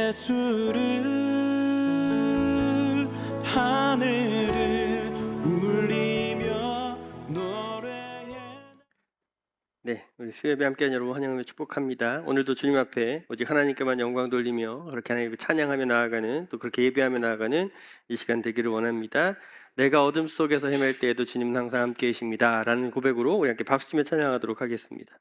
예수를 하늘을 울리며 노래해. 네, 우리 수요예배 함께한 여러분 환영하며 축복합니다. 오늘도 주님 앞에 오직 하나님께만 영광 돌리며 그렇게 하나님을 찬양하며 나아가는, 또 그렇게 예배하며 나아가는 이 시간 되기를 원합니다. 내가 어둠 속에서 헤맬 때에도 주님은 항상 함께 계십니다 라는 고백으로 우리 함께 박수치며 찬양하도록 하겠습니다.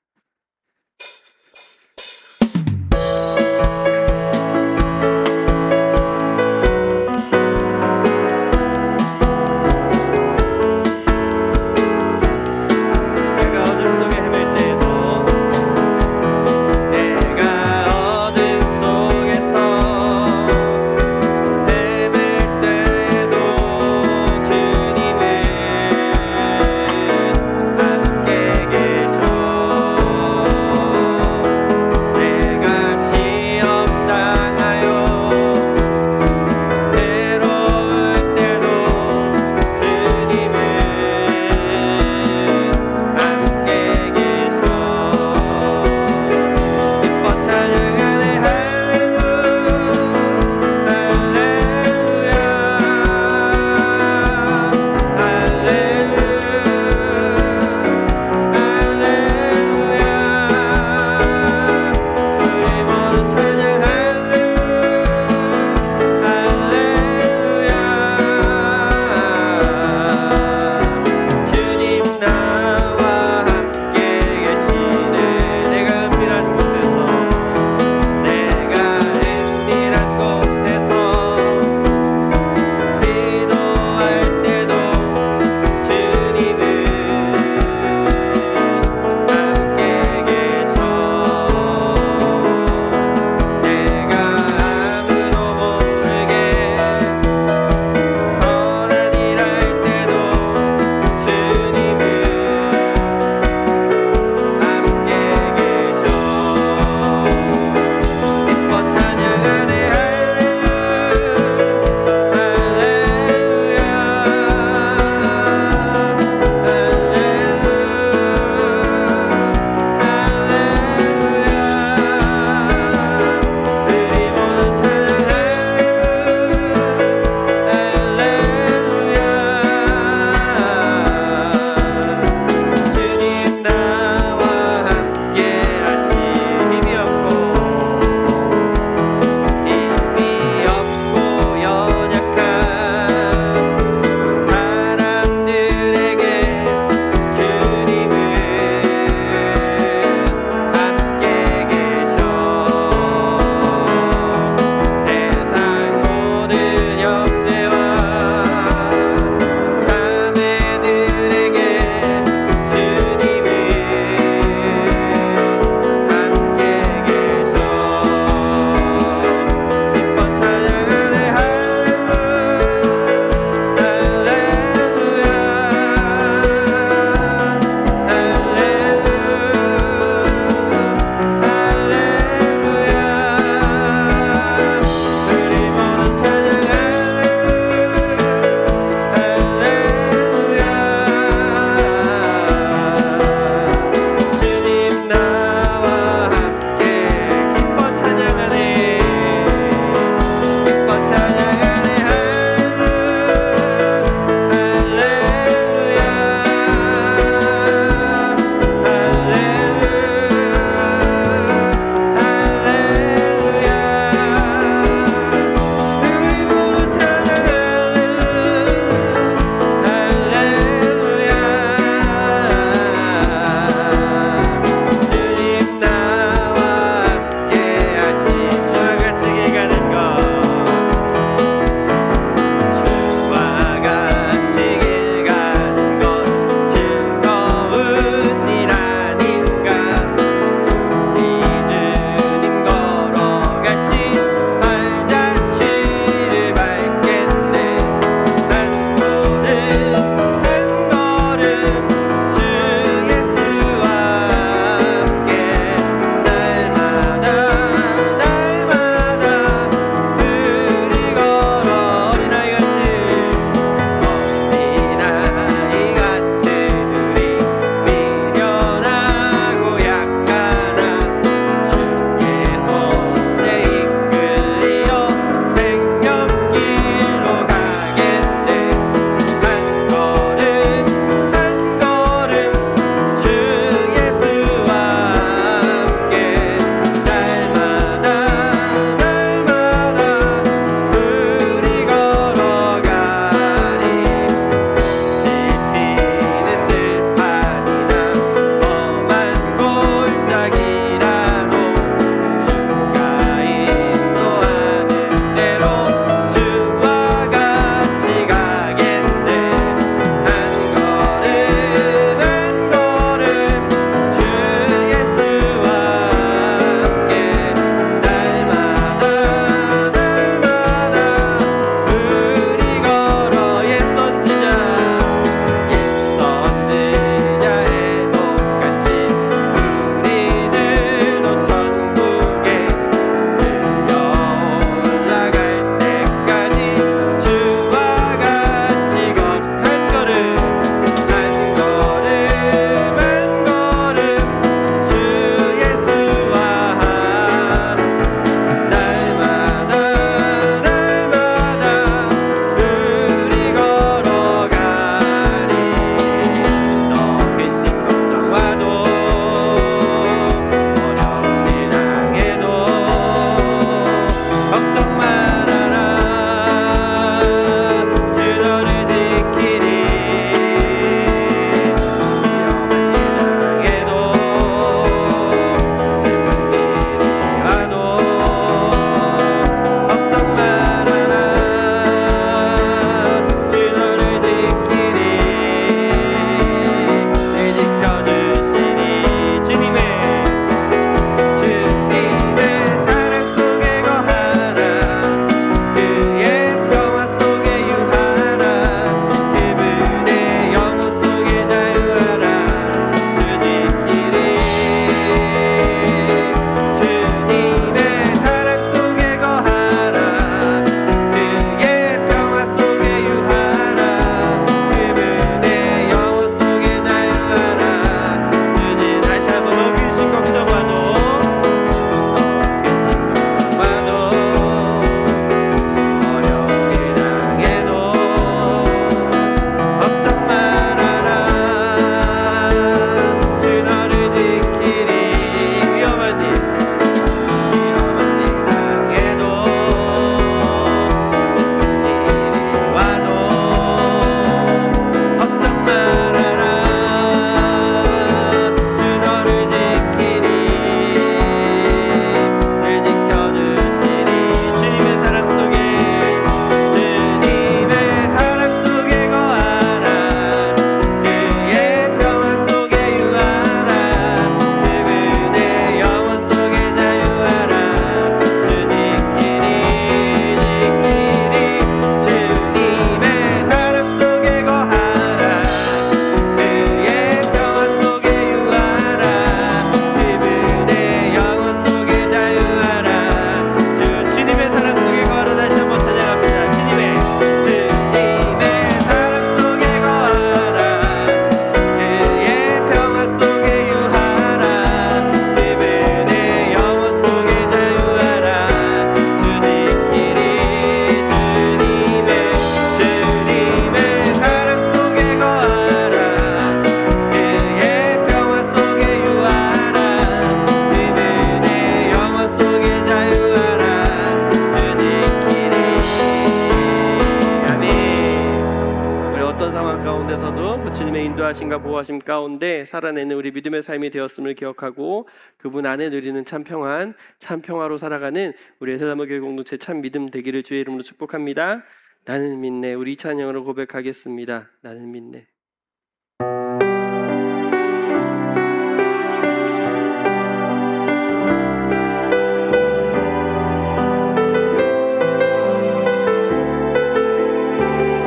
인도하심과 보호하심 가운데 살아내는 우리 믿음의 삶이 되었음을 기억하고 그분 안에 누리는 참 평화로 살아가는 우리 에셀나무 교회 공동체 참 믿음 되기를 주의 이름으로 축복합니다. 나는 믿네. 우리 이 찬양으로 고백하겠습니다. 나는 믿네.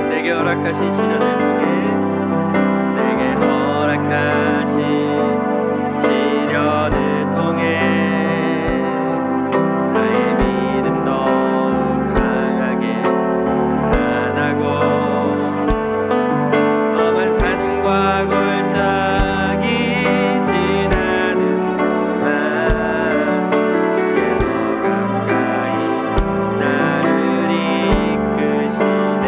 내게 허락하신 시련을 통해 내게 허락하신 시련을 통해 나의 믿음 더욱 강하게 자라나고 험한 산과 골짜기 지나는 동안 주께 더 가까이 나를 이끄시네.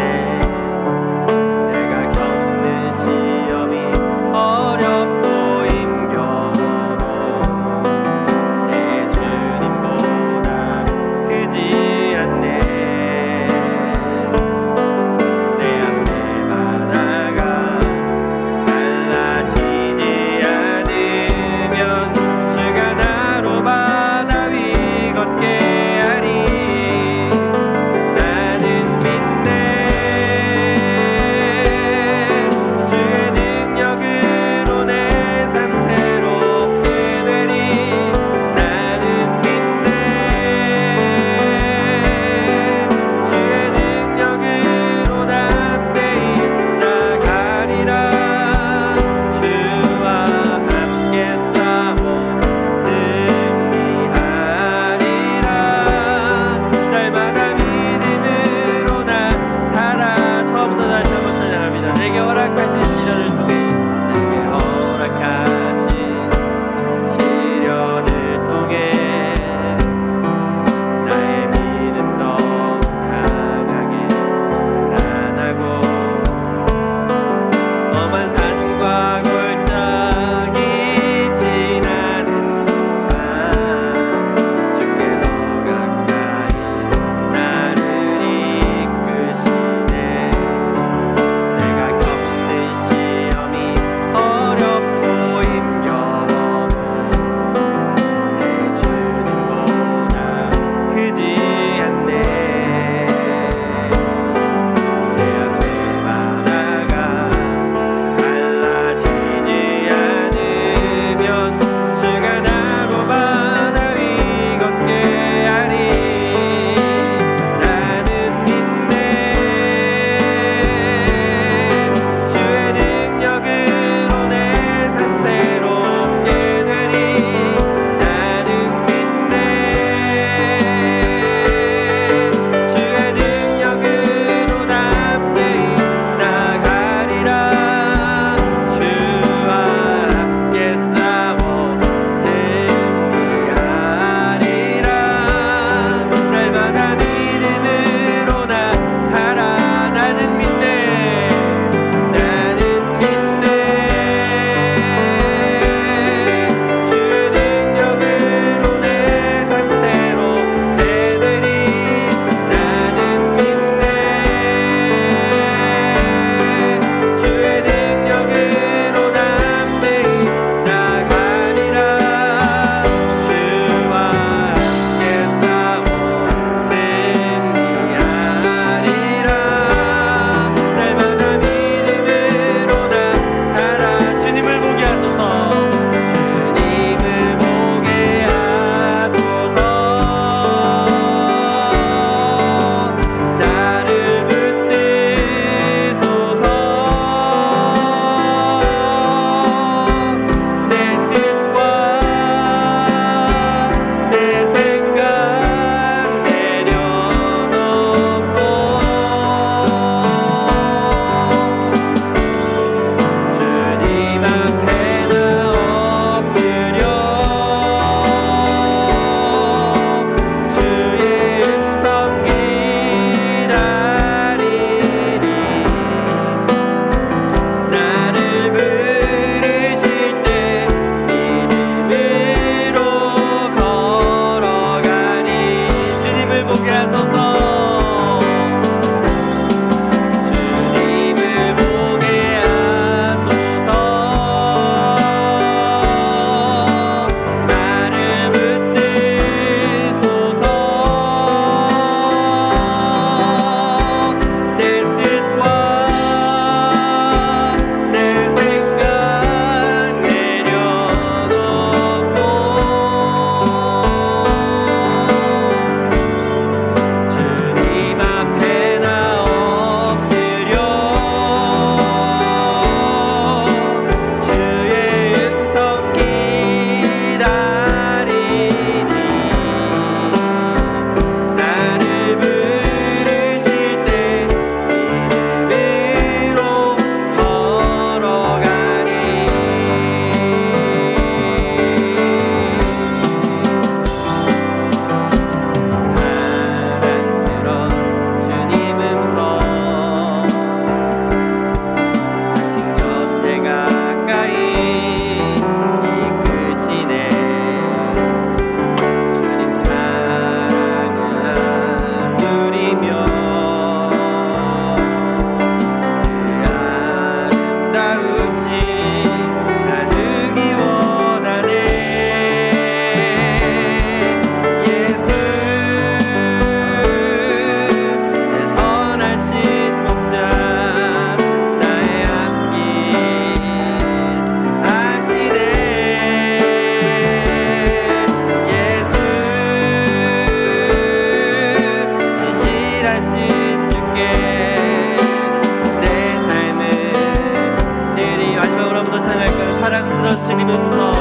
주님 음성,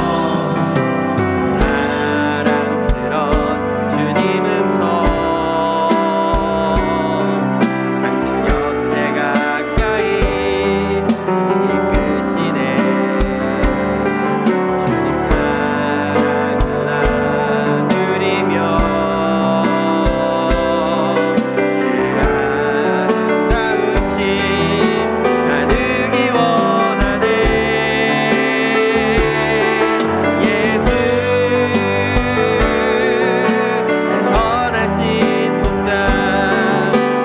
사랑스런 주님 음성, 당신 곁에 가까이 이끄시네. 주님 사랑을 나누리며 그 아름다우신 나누기 원하네. 예수 내 선하신 목자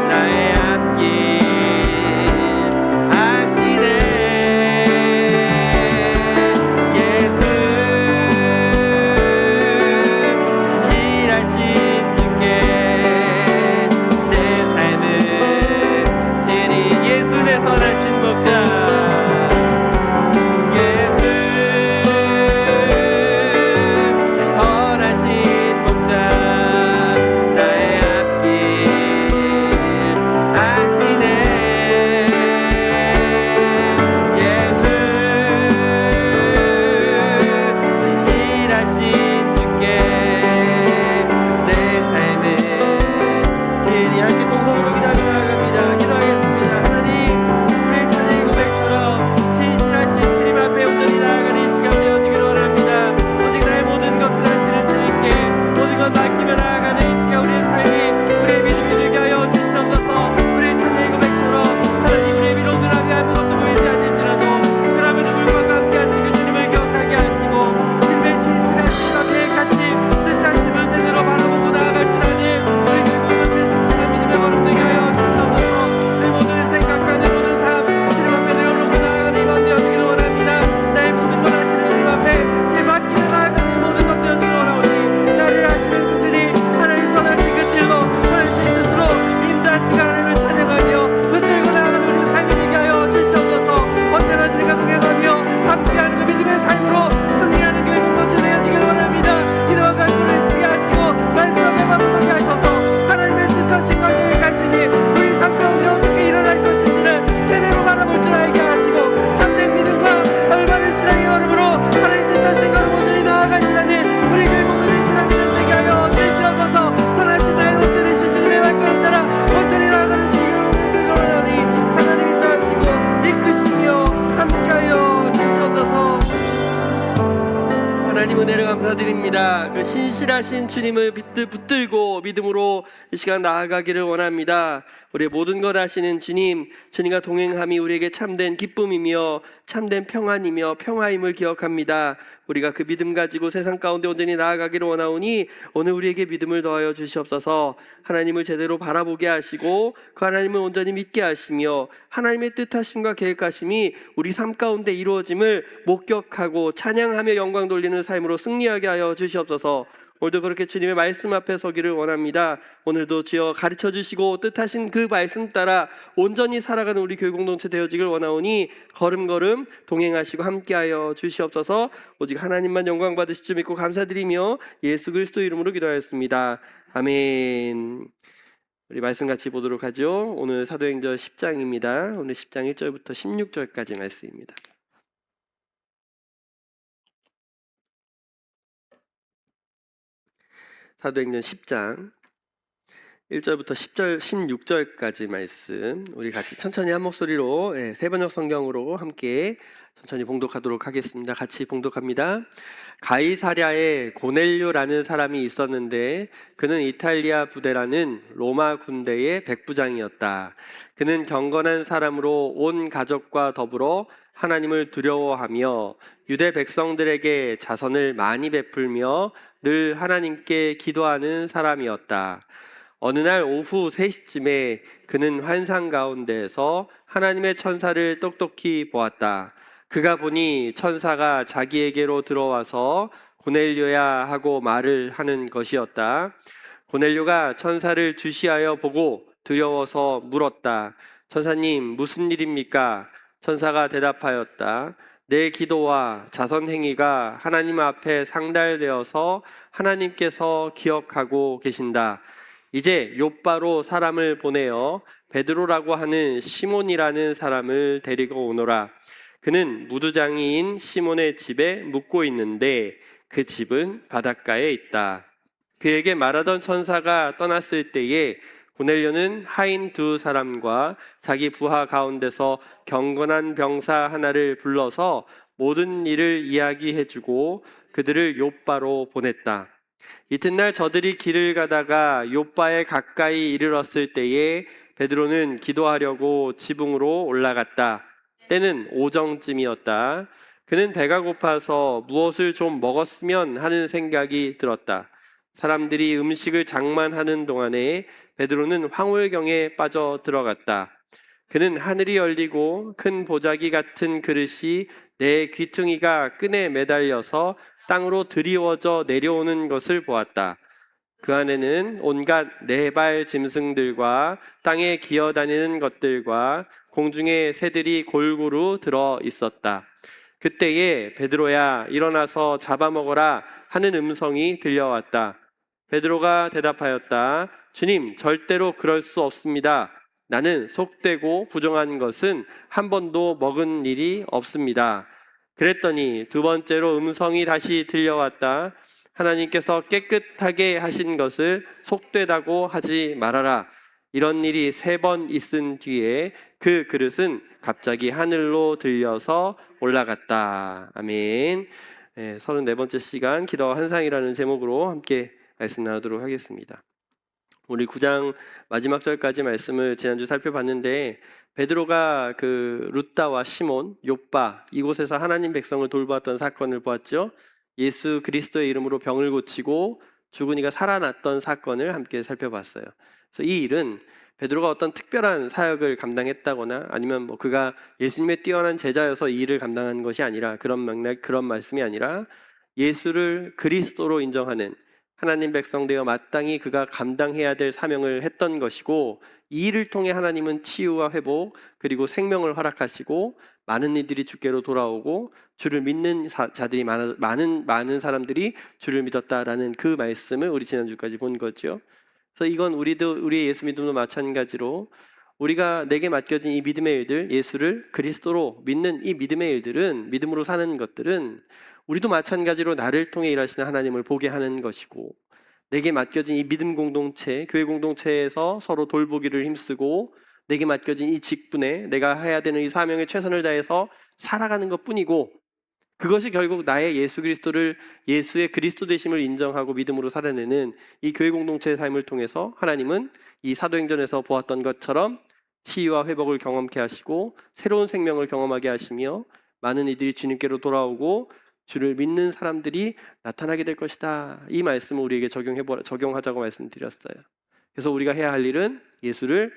나의 앞길 아시네. 예수 진실하신 주께 내 삶을 드리. 예수 내 선하신 목자, 예수 내 선하신 목자 나의 앞길 아시네. 예수 진실하신 주께 내 삶을 드리. 함께 동성으로 기도하며 나아갑니다. 기도하겠습니다. 하나님, 우리의 찬양 고백처럼 신실하신 주님 앞에 온전히 나아가는 이 시간 되어지기를 원합니다. 오직 나의 모든 것을 하시는 주님께 모든 것 맡기며 나아가는 이 시간, 우리의 삶이 우리의 믿음이 되게 하여 주시옵소서. 우리의 찬양 고백처럼 하나님, 우리의 미로는 앞에 아무것도 보이지 않을지라도 그럼에도 불구하고 함께 하시는 주님을 기억하게 하시고 주님의 진실하심과 계획하심 뜻하심을 제대로 바라보고 나아갈 줄 아는 우리 모든 신실한 믿음의 걸음 되게 하여 주시옵소서. 내 모든 생각과 내 모든 삶 주님 앞에 내어놓고 나아가는 이번 되어지기를 원합니다. 나의 모든 것 하시는 주님 앞에 내 맡기며 나아가는 이 모든 것 되어지기를 원하오니 나를 하시는 그들이 하나님 선하신 그 뜻로 선하신 뜻으로 인도하시고 하나님을 찬양하며 붙들고 나아가는 우리 삶이 되게 하여 주시옵소서. 언제나 주님과 동행하며 함께하는 그 믿음의 삶으로 승리하는 교회 공동체 되어지기를 원합니다. 기도와 간구를 쓰게 하시고 말씀 앞에 바로 서게 하셔서 하나님의 뜻하심과 계획하심이 우리 삶 가운데 어떻게 일어날 것인지를 제대로 바라볼 줄 알게 하시고 참된 믿음과 올바른 신앙의 걸음으로 하나님 뜻하신 걸음 온전히 나아가시라는 우리 교회 공동체 지난 믿음 되게 하여 주시옵소서. 선하신 나의 온전히 신 주님의 말씀 따라 온전히 나아가는 주님의 되기를 원하오니 하나님 인도하시고 이끄시며 함께하여 주시옵소서. 하나님 은혜를 감사드립니다. 그 신실하신 주님을 붙들고 믿음으로 이 시간 나아가기를 원합니다. 우리의 모든 것 아시는 주님, 주님과 동행함이 우리에게 참된 기쁨이며 참된 평안이며 평화임을 기억합니다. 우리가 그 믿음 가지고 세상 가운데 온전히 나아가기를 원하오니 오늘 우리에게 믿음을 더하여 주시옵소서. 하나님을 제대로 바라보게 하시고 그 하나님을 온전히 믿게 하시며 하나님의 뜻하심과 계획하심이 우리 삶 가운데 이루어짐을 목격하고 찬양하며 영광 돌리는 삶으로 승리하게 하여 주시옵소서. 오늘도 그렇게 주님의 말씀 앞에 서기를 원합니다. 오늘도 주여 가르쳐 주시고 뜻하신 그 말씀 따라 온전히 살아가는 우리 교회 공동체 되어지길 원하오니 걸음걸음 동행하시고 함께하여 주시옵소서. 오직 하나님만 영광 받으실 줄 믿고 감사드리며 예수 그리스도 이름으로 기도하였습니다. 아멘. 우리 말씀 같이 보도록 하죠. 오늘 사도행전 10장입니다. 오늘 10장 1절부터 16절까지 말씀입니다. 사도행전 10장 1절부터 10절 16절까지 말씀 우리 같이 천천히 한 목소리로 세 번역 성경으로 함께 천천히 봉독하도록 하겠습니다. 같이 봉독합니다. 가이사랴에 고넬료라는 사람이 있었는데 그는 이탈리아 부대라는 로마 군대의 백부장이었다. 그는 경건한 사람으로 온 가족과 더불어 하나님을 두려워하며 유대 백성들에게 자선을 많이 베풀며 늘 하나님께 기도하는 사람이었다. 어느 날 오후 3시쯤에 그는 환상 가운데에서 하나님의 천사를 똑똑히 보았다. 그가 보니 천사가 자기에게로 들어와서 고넬료야 하고 말을 하는 것이었다. 고넬료가 천사를 주시하여 보고 두려워서 물었다. 천사님, 무슨 일입니까? 천사가 대답하였다. 내 기도와 자선 행위가 하나님 앞에 상달되어서 하나님께서 기억하고 계신다. 이제 욥바로 사람을 보내어 베드로라고 하는 시몬이라는 사람을 데리고 오너라. 그는 무두장이인 시몬의 집에 묵고 있는데 그 집은 바닷가에 있다. 그에게 말하던 천사가 떠났을 때에 고넬료는 하인 두 사람과 자기 부하 가운데서 경건한 병사 하나를 불러서 모든 일을 이야기해주고 그들을 욥바로 보냈다. 이튿날 저들이 길을 가다가 욥바에 가까이 이르렀을 때에 베드로는 기도하려고 지붕으로 올라갔다. 때는 오정쯤이었다. 그는 배가 고파서 무엇을 좀 먹었으면 하는 생각이 들었다. 사람들이 음식을 장만하는 동안에 베드로는 황홀경에 빠져 들어갔다. 그는 하늘이 열리고 큰 보자기 같은 그릇이 내 귀퉁이가 끈에 매달려서 땅으로 드리워져 내려오는 것을 보았다. 그 안에는 온갖 네발 짐승들과 땅에 기어다니는 것들과 공중의 새들이 골고루 들어 있었다. 그때에 베드로야 일어나서 잡아먹어라 하는 음성이 들려왔다. 베드로가 대답하였다. 주님, 절대로 그럴 수 없습니다. 나는 속되고 부정한 것은 한 번도 먹은 일이 없습니다. 그랬더니 두 번째로 음성이 다시 들려왔다. 하나님께서 깨끗하게 하신 것을 속되다고 하지 말아라. 이런 일이 3번 있은 뒤에 그 그릇은 갑자기 하늘로 들려서 올라갔다. 아멘. 34번째 시간 기도와 환상이라는 제목으로 함께 말씀 나누도록 하겠습니다. 우리 9장 마지막 절까지 말씀을 지난주 살펴봤는데 베드로가 그 루다와 시몬, 욥바 이곳에서 하나님 백성을 돌보았던 사건을 보았죠. 예수 그리스도의 이름으로 병을 고치고 죽은 이가 살아났던 사건을 함께 살펴봤어요. 그래서 이 일은 베드로가 어떤 특별한 사역을 감당했다거나 아니면 뭐 그가 예수님의 뛰어난 제자여서 이 일을 감당한 것이 아니라 그런 말씀이 아니라 예수를 그리스도로 인정하는 하나님 백성 되어 마땅히 그가 감당해야 될 사명을 했던 것이고 이 일을 통해 하나님은 치유와 회복 그리고 생명을 허락하시고 많은 이들이 주께로 돌아오고 주를 믿는 자들이 많은 사람들이 주를 믿었다라는 그 말씀을 우리 지난주까지 본 거죠. 그래서 이건 우리의 예수 믿음도 마찬가지로 우리가 내게 맡겨진 이 믿음의 일들, 예수를 그리스도로 믿는 이 믿음의 일들은 믿음으로 사는 것들은 우리도 마찬가지로 나를 통해 일하시는 하나님을 보게 하는 것이고 내게 맡겨진 이 믿음 공동체, 교회 공동체에서 서로 돌보기를 힘쓰고 내게 맡겨진 이 직분에 내가 해야 되는 이 사명에 최선을 다해서 살아가는 것뿐이고 그것이 결국 나의 예수 그리스도를 예수의 그리스도 되심을 인정하고 믿음으로 살아내는 이 교회 공동체의 삶을 통해서 하나님은 이 사도행전에서 보았던 것처럼 치유와 회복을 경험케 하시고 새로운 생명을 경험하게 하시며 많은 이들이 주님께로 돌아오고 주를 믿는 사람들이 나타나게 될 것이다. 이 말씀을 우리에게 적용하자고 말씀드렸어요. 그래서 우리가 해야 할 일은 예수를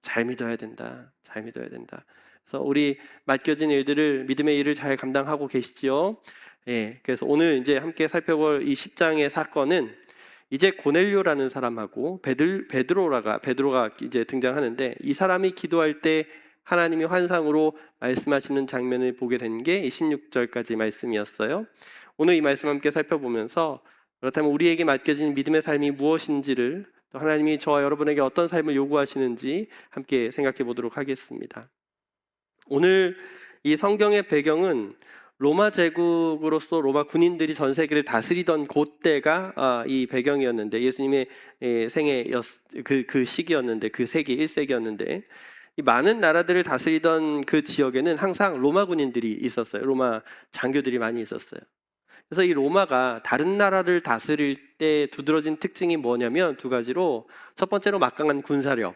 잘 믿어야 된다. 잘 믿어야 된다. 그래서 우리 맡겨진 일들을 믿음의 일을 잘 감당하고 계시지요. 그래서 오늘 이제 함께 살펴볼 이 10장의 사건은 이제 고넬료라는 사람하고 베드로가 이제 등장하는데 이 사람이 기도할 때 하나님이 환상으로 말씀하시는 장면을 보게 된 게 16절까지 말씀이었어요. 오늘 이 말씀 함께 살펴보면서 그렇다면 우리에게 맡겨진 믿음의 삶이 무엇인지를 또 하나님이 저와 여러분에게 어떤 삶을 요구하시는지 함께 생각해 보도록 하겠습니다. 오늘 이 성경의 배경은 로마 제국으로서 로마 군인들이 전 세계를 다스리던 그때가 이 배경이었는데 예수님의 생애 그 시기였는데 그 세기 1세기였는데 이 많은 나라들을 다스리던 그 지역에는 항상 로마 군인들이 있었어요. 로마 장교들이 많이 있었어요. 그래서 이 로마가 다른 나라를 다스릴 때 두드러진 특징이 뭐냐면 두 가지로 첫 번째로 막강한 군사력.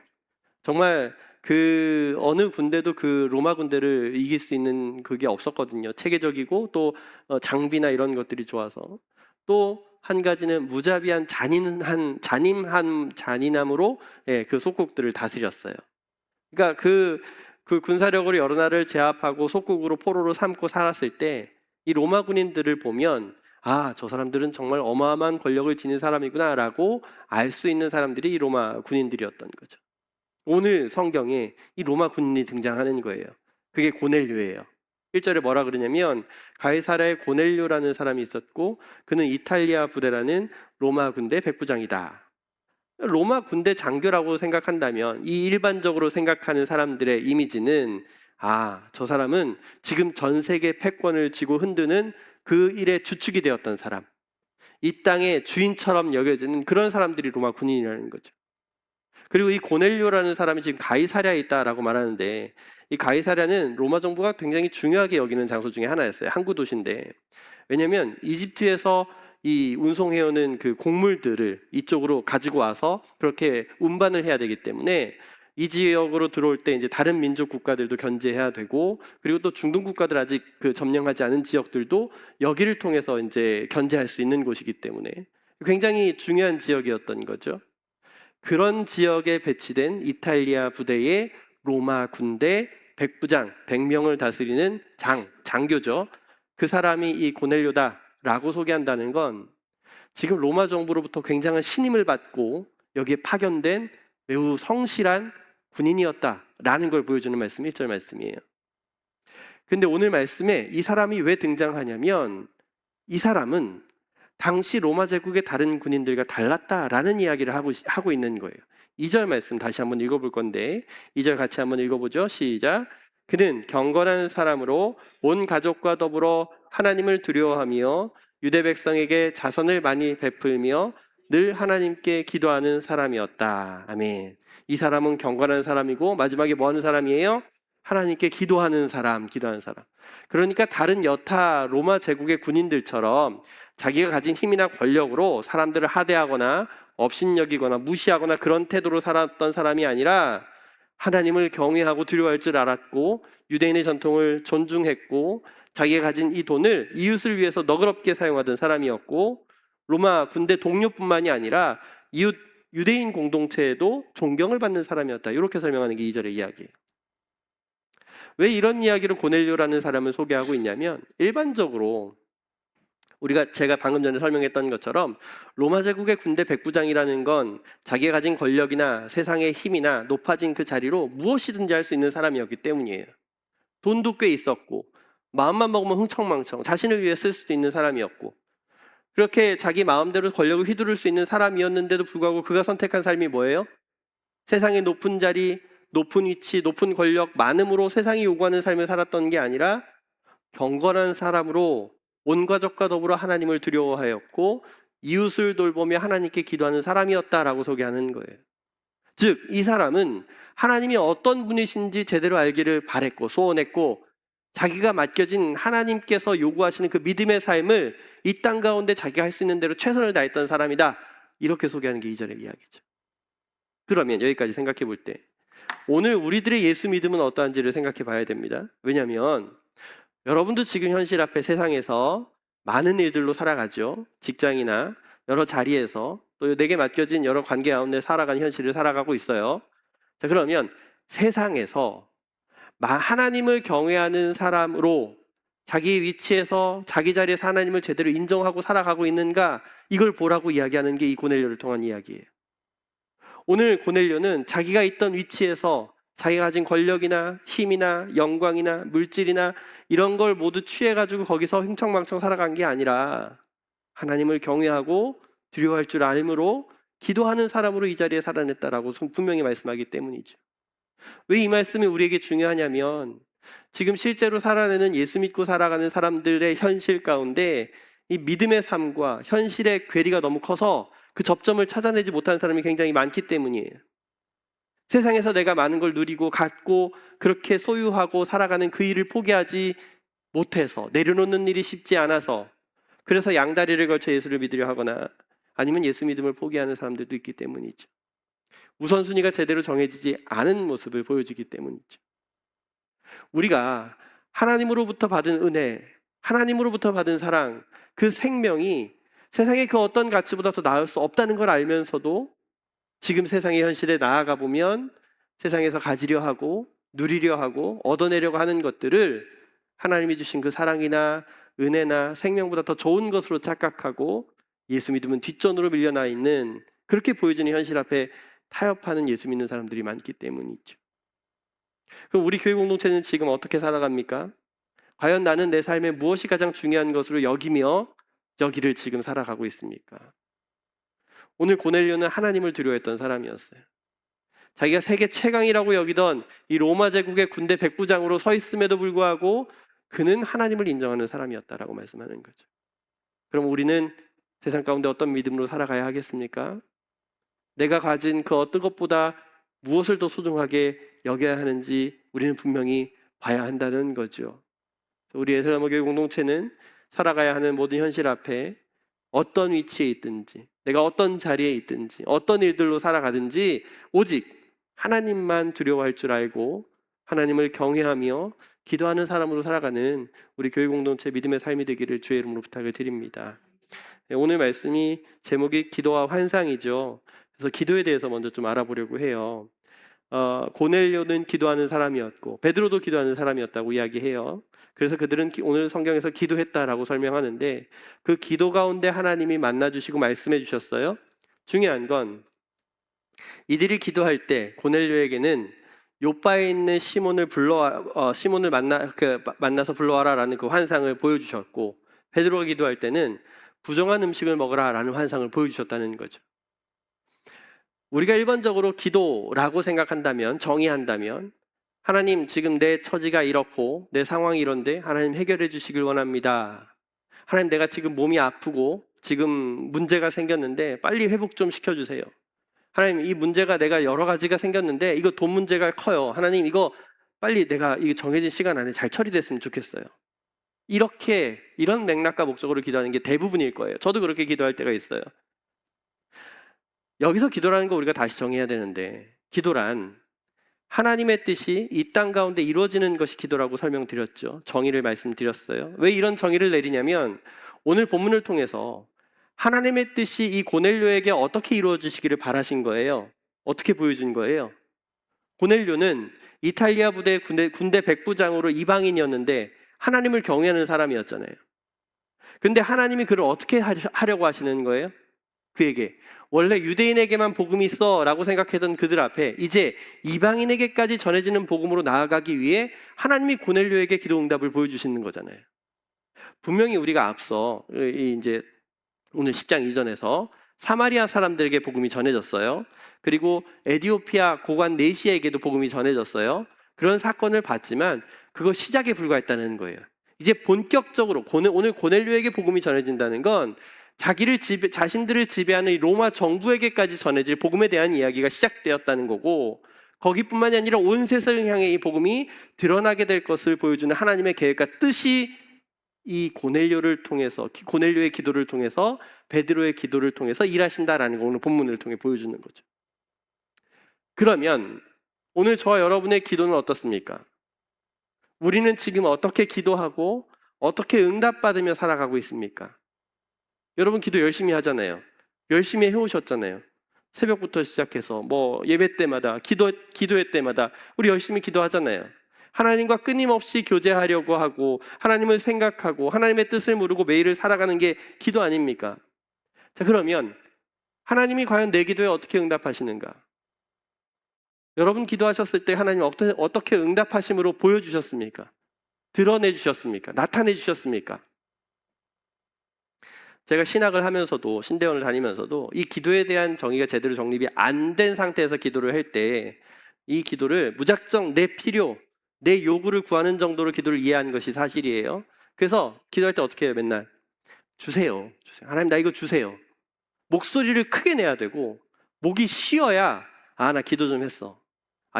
정말 그 어느 군대도 그 로마 군대를 이길 수 있는 그게 없었거든요. 체계적이고 또 장비나 이런 것들이 좋아서 또 한 가지는 무자비한 잔인함으로 그 속국들을 다스렸어요. 그러니까 그 군사력으로 여러 나라를 제압하고 속국으로 포로로 삼고 살았을 때 이 로마 군인들을 보면 저 사람들은 정말 어마어마한 권력을 지닌 사람이구나라고 알 수 있는 사람들이 이 로마 군인들이었던 거죠. 오늘 성경에 이 로마 군인이 등장하는 거예요. 그게 고넬료예요. 1절에 뭐라 그러냐면 가이사랴에 고넬료라는 사람이 있었고 그는 이탈리아 부대라는 로마 군대 백부장이다. 로마 군대 장교라고 생각한다면 이 일반적으로 생각하는 사람들의 이미지는 아, 저 사람은 지금 전 세계 패권을 쥐고 흔드는 그 일의 주축이 되었던 사람, 이 땅의 주인처럼 여겨지는 그런 사람들이 로마 군인이라는 거죠. 그리고 이 고넬료라는 사람이 지금 가이사랴에 있다라고 말하는데, 이 가이사랴는 로마 정부가 굉장히 중요하게 여기는 장소 중에 하나였어요. 항구 도시인데, 왜냐하면 이집트에서 이 운송해오는 그 곡물들을 이쪽으로 가지고 와서 그렇게 운반을 해야 되기 때문에 이 지역으로 들어올 때 이제 다른 민족 국가들도 견제해야 되고, 그리고 또 중동 국가들 아직 그 점령하지 않은 지역들도 여기를 통해서 이제 견제할 수 있는 곳이기 때문에 굉장히 중요한 지역이었던 거죠. 그런 지역에 배치된 이탈리아 부대의 로마 군대 백부장, 100명을 다스리는 장교죠. 그 사람이 이 고넬료다라고 소개한다는 건 지금 로마 정부로부터 굉장한 신임을 받고 여기에 파견된 매우 성실한 군인이었다라는 걸 보여주는 말씀이 1절 말씀이에요. 근데 오늘 말씀에 이 사람이 왜 등장하냐면, 이 사람은 당시 로마 제국의 다른 군인들과 달랐다라는 이야기를 하고 있는 거예요. 2절 말씀 다시 한번 읽어볼 건데, 2절 같이 한번 읽어보죠. 시작. 그는 경건한 사람으로 온 가족과 더불어 하나님을 두려워하며 유대 백성에게 자선을 많이 베풀며 늘 하나님께 기도하는 사람이었다. 아멘. 이 사람은 경건한 사람이고 마지막에 뭐 하는 사람이에요? 하나님께 기도하는 사람. 그러니까 다른 여타 로마 제국의 군인들처럼 자기가 가진 힘이나 권력으로 사람들을 하대하거나 업신여기거나 무시하거나 그런 태도로 살았던 사람이 아니라 하나님을 경외하고 두려워할 줄 알았고, 유대인의 전통을 존중했고, 자기가 가진 이 돈을 이웃을 위해서 너그럽게 사용하던 사람이었고, 로마 군대 동료뿐만이 아니라 유대인 공동체에도 존경을 받는 사람이었다. 이렇게 설명하는 게 2절의 이야기예요. 왜 이런 이야기를 고넬료라는 사람을 소개하고 있냐면, 일반적으로 제가 방금 전에 설명했던 것처럼 로마 제국의 군대 백부장이라는 건 자기가 가진 권력이나 세상의 힘이나 높아진 그 자리로 무엇이든지 할 수 있는 사람이었기 때문이에요. 돈도 꽤 있었고 마음만 먹으면 흥청망청 자신을 위해 쓸 수도 있는 사람이었고, 그렇게 자기 마음대로 권력을 휘두를 수 있는 사람이었는데도 불구하고 그가 선택한 삶이 뭐예요? 세상의 높은 자리, 높은 위치, 높은 권력, 많음으로 세상이 요구하는 삶을 살았던 게 아니라 경건한 사람으로 온 가족과 더불어 하나님을 두려워하였고 이웃을 돌보며 하나님께 기도하는 사람이었다라고 소개하는 거예요. 즉, 이 사람은 하나님이 어떤 분이신지 제대로 알기를 바랬고 소원했고, 자기가 맡겨진 하나님께서 요구하시는 그 믿음의 삶을 이 땅 가운데 자기가 할 수 있는 대로 최선을 다했던 사람이다. 이렇게 소개하는 게 2절의 이야기죠. 그러면 여기까지 생각해 볼 때 오늘 우리들의 예수 믿음은 어떠한지를 생각해 봐야 됩니다. 왜냐하면 여러분도 지금 현실 앞에 세상에서 많은 일들로 살아가죠. 직장이나 여러 자리에서 또 내게 맡겨진 여러 관계 가운데 살아가는 현실을 살아가고 있어요. 자, 그러면 세상에서 하나님을 경외하는 사람으로 자기 위치에서 자기 자리에서 하나님을 제대로 인정하고 살아가고 있는가, 이걸 보라고 이야기하는 게 이 고넬료를 통한 이야기예요. 오늘 고넬료는 자기가 있던 위치에서 자기가 가진 권력이나 힘이나 영광이나 물질이나 이런 걸 모두 취해가지고 거기서 흥청망청 살아간 게 아니라 하나님을 경외하고 두려워할 줄 알므로 기도하는 사람으로 이 자리에 살아냈다라고 분명히 말씀하기 때문이죠. 왜 이 말씀이 우리에게 중요하냐면, 지금 실제로 살아내는 예수 믿고 살아가는 사람들의 현실 가운데 이 믿음의 삶과 현실의 괴리가 너무 커서 그 접점을 찾아내지 못하는 사람이 굉장히 많기 때문이에요. 세상에서 내가 많은 걸 누리고 갖고 그렇게 소유하고 살아가는 그 일을 포기하지 못해서, 내려놓는 일이 쉽지 않아서, 그래서 양다리를 걸쳐 예수를 믿으려 하거나 아니면 예수 믿음을 포기하는 사람들도 있기 때문이죠. 우선순위가 제대로 정해지지 않은 모습을 보여주기 때문이죠. 우리가 하나님으로부터 받은 은혜, 하나님으로부터 받은 사랑, 그 생명이 세상의 그 어떤 가치보다 더 나을 수 없다는 걸 알면서도 지금 세상의 현실에 나아가 보면 세상에서 가지려 하고 누리려 하고 얻어내려고 하는 것들을 하나님이 주신 그 사랑이나 은혜나 생명보다 더 좋은 것으로 착각하고 예수 믿으면 뒷전으로 밀려나 있는, 그렇게 보여지는 현실 앞에 타협하는 예수 믿는 사람들이 많기 때문이죠. 그럼 우리 교회 공동체는 지금 어떻게 살아갑니까? 과연 나는 내 삶에 무엇이 가장 중요한 것으로 여기며 여기를 지금 살아가고 있습니까? 오늘 고넬료는 하나님을 두려워했던 사람이었어요. 자기가 세계 최강이라고 여기던 이 로마 제국의 군대 백부장으로 서 있음에도 불구하고 그는 하나님을 인정하는 사람이었다라고 말씀하는 거죠. 그럼 우리는 세상 가운데 어떤 믿음으로 살아가야 하겠습니까? 내가 가진 그 어떤 것보다 무엇을 더 소중하게 여겨야 하는지 우리는 분명히 봐야 한다는 거죠. 우리 에스라모 교회 공동체는 살아가야 하는 모든 현실 앞에 어떤 위치에 있든지, 내가 어떤 자리에 있든지, 어떤 일들로 살아가든지 오직 하나님만 두려워할 줄 알고 하나님을 경외하며 기도하는 사람으로 살아가는 우리 교회 공동체 믿음의 삶이 되기를 주의 이름으로 부탁을 드립니다. 오늘 말씀이 제목이 기도와 환상이죠. 그래서 기도에 대해서 먼저 좀 알아보려고 해요. 고넬료는 기도하는 사람이었고 베드로도 기도하는 사람이었다고 이야기해요. 그래서 그들은 오늘 성경에서 기도했다라고 설명하는데 그 기도 가운데 하나님이 만나주시고 말씀해 주셨어요. 중요한 건 이들이 기도할 때 고넬료에게는 요바에 있는 시몬을 만나서 불러와라라는 그 환상을 보여주셨고 베드로가 기도할 때는 부정한 음식을 먹으라라는 환상을 보여주셨다는 거죠. 우리가 일반적으로 기도라고 생각한다면, 정의한다면 하나님 지금 내 처지가 이렇고 내 상황이 이런데 하나님 해결해 주시길 원합니다. 하나님 내가 지금 몸이 아프고 지금 문제가 생겼는데 빨리 회복 좀 시켜주세요. 하나님 이 문제가 내가 여러 가지가 생겼는데 이거 돈 문제가 커요. 하나님 이거 빨리 내가 이 정해진 시간 안에 잘 처리됐으면 좋겠어요. 이런 맥락과 목적으로 기도하는 게 대부분일 거예요. 저도 그렇게 기도할 때가 있어요. 여기서 기도라는 거 우리가 다시 정해야 되는데 기도란 하나님의 뜻이 이 땅 가운데 이루어지는 것이 기도라고 설명드렸죠. 정의를 말씀드렸어요. 왜 이런 정의를 내리냐면 오늘 본문을 통해서 하나님의 뜻이 이 고넬료에게 어떻게 이루어지시기를 바라신 거예요. 어떻게 보여준 거예요. 고넬료는 이탈리아 부대 군대 백부장으로 이방인이었는데 하나님을 경외하는 사람이었잖아요. 근데 하나님이 그를 어떻게 하려고 하시는 거예요? 그에게 원래 유대인에게만 복음이 있어 라고 생각했던 그들 앞에 이제 이방인에게까지 전해지는 복음으로 나아가기 위해 하나님이 고넬료에게 기도 응답을 보여주시는 거잖아요. 분명히 우리가 앞서 이제 오늘 10장 이전에서 사마리아 사람들에게 복음이 전해졌어요. 그리고 에디오피아 고관 네시에게도 복음이 전해졌어요. 그런 사건을 봤지만 그거 시작에 불과했다는 거예요. 이제 본격적으로 오늘 고넬료에게 복음이 전해진다는 건 자신들을 지배하는 이 로마 정부에게까지 전해질 복음에 대한 이야기가 시작되었다는 거고 거기뿐만이 아니라 온 세상을 향해 이 복음이 드러나게 될 것을 보여주는 하나님의 계획과 뜻이 이 고넬료의 기도를 통해서 베드로의 기도를 통해서 일하신다라는 거 오늘 본문을 통해 보여주는 거죠. 그러면 오늘 저와 여러분의 기도는 어떻습니까? 우리는 지금 어떻게 기도하고 어떻게 응답받으며 살아가고 있습니까? 여러분 기도 열심히 하잖아요. 열심히 해오셨잖아요. 새벽부터 시작해서 예배 때마다 기도회 때마다 우리 열심히 기도하잖아요. 하나님과 끊임없이 교제하려고 하고 하나님을 생각하고 하나님의 뜻을 모르고 매일을 살아가는 게 기도 아닙니까? 자, 그러면 하나님이 과연 내 기도에 어떻게 응답하시는가? 여러분 기도하셨을 때 하나님 어떻게 응답하심으로 보여주셨습니까? 드러내주셨습니까? 나타내주셨습니까? 제가 신학을 하면서도 신대원을 다니면서도 이 기도에 대한 정의가 제대로 정립이 안 된 상태에서 기도를 할 때 이 기도를 무작정 내 필요, 내 요구를 구하는 정도로 기도를 이해한 것이 사실이에요. 그래서 기도할 때 어떻게 해요? 맨날 주세요. 하나님 나 이거 주세요. 목소리를 크게 내야 되고 목이 쉬어야 나 기도 좀 했어.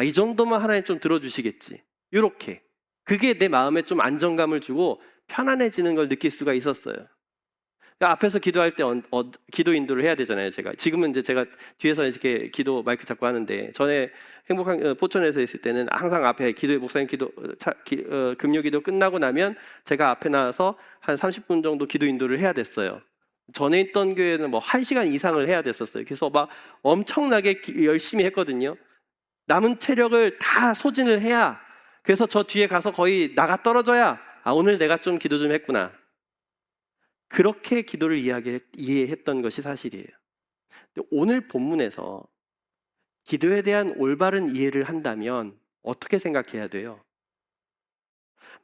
이 정도만 하나님 좀 들어주시겠지. 이렇게 그게 내 마음에 좀 안정감을 주고 편안해지는 걸 느낄 수가 있었어요. 그러니까 앞에서 기도할 때 기도 인도를 해야 되잖아요. 지금은 이제 제가 뒤에서 이렇게 기도 마이크 잡고 하는데 전에 행복한 포천에서 있을 때는 항상 앞에 목사님 금요 기도 끝나고 나면 제가 앞에 나와서 한 30분 정도 기도 인도를 해야 됐어요. 전에 있던 교회는 1시간 이상을 해야 됐었어요. 그래서 막 엄청나게 열심히 했거든요. 남은 체력을 다 소진을 해야, 그래서 저 뒤에 가서 거의 나가 떨어져야 오늘 내가 좀 기도 좀 했구나. 그렇게 기도를 이해했던 것이 사실이에요. 오늘 본문에서 기도에 대한 올바른 이해를 한다면 어떻게 생각해야 돼요?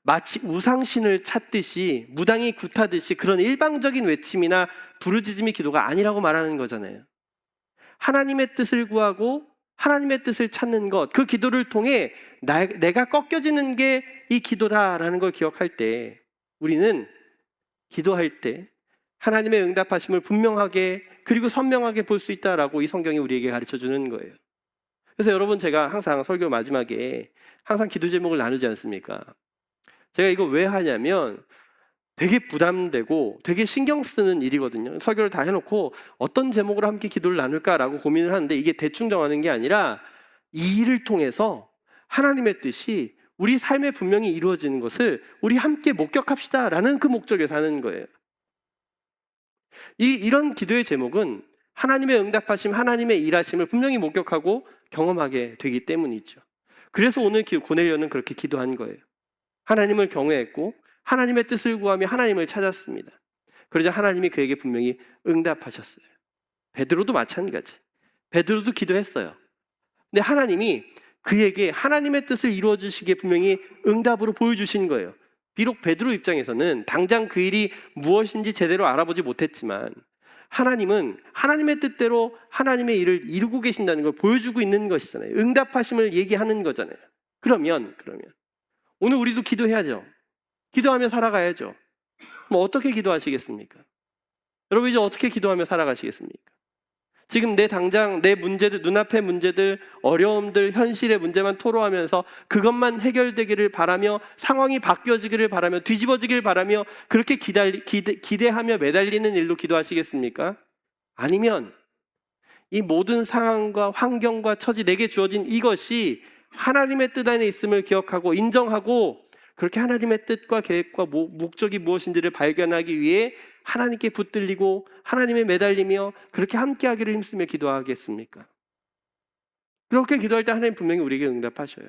마치 우상신을 찾듯이 무당이 굿하듯이 그런 일방적인 외침이나 부르짖음이 기도가 아니라고 말하는 거잖아요. 하나님의 뜻을 구하고 하나님의 뜻을 찾는 것, 그 기도를 통해 내가 꺾여지는 게 이 기도다라는 걸 기억할 때 우리는 기도할 때 하나님의 응답하심을 분명하게 그리고 선명하게 볼 수 있다라고 이 성경이 우리에게 가르쳐 주는 거예요. 그래서 여러분, 제가 항상 설교 마지막에 항상 기도 제목을 나누지 않습니까? 제가 이거 왜 하냐면 되게 부담되고 되게 신경 쓰는 일이거든요. 설교를 다 해놓고 어떤 제목으로 함께 기도를 나눌까라고 고민을 하는데, 이게 대충 정하는 게 아니라 이 일을 통해서 하나님의 뜻이 우리 삶에 분명히 이루어지는 것을 우리 함께 목격합시다라는 그 목적에서 하는 거예요. 이런 기도의 제목은 하나님의 응답하심, 하나님의 일하심을 분명히 목격하고 경험하게 되기 때문이죠. 그래서 오늘 고넬료는 그렇게 기도한 거예요. 하나님을 경외했고 하나님의 뜻을 구하며 하나님을 찾았습니다. 그러자 하나님이 그에게 분명히 응답하셨어요. 베드로도 마찬가지. 베드로도 기도했어요. 근데 하나님이 그에게 하나님의 뜻을 이루어 주시기에 분명히 응답으로 보여주신 거예요. 비록 베드로 입장에서는 당장 그 일이 무엇인지 제대로 알아보지 못했지만 하나님은 하나님의 뜻대로 하나님의 일을 이루고 계신다는 걸 보여주고 있는 것이잖아요. 응답하심을 얘기하는 거잖아요. 그러면 오늘 우리도 기도해야죠. 기도하며 살아가야죠. 뭐 어떻게 기도하시겠습니까? 여러분, 이제 어떻게 기도하며 살아가시겠습니까? 지금 당장 내 문제들, 눈앞의 문제들, 어려움들, 현실의 문제만 토로하면서 그것만 해결되기를 바라며 상황이 바뀌어지기를 바라며 뒤집어지기를 바라며 그렇게 기대하며 매달리는 일로 기도하시겠습니까? 아니면 이 모든 상황과 환경과 처지, 내게 주어진 이것이 하나님의 뜻 안에 있음을 기억하고 인정하고 그렇게 하나님의 뜻과 계획과 목적이 무엇인지를 발견하기 위해 하나님께 붙들리고 하나님에 매달리며 그렇게 함께하기를 힘쓰며 기도하겠습니까? 그렇게 기도할 때 하나님 분명히 우리에게 응답하셔요.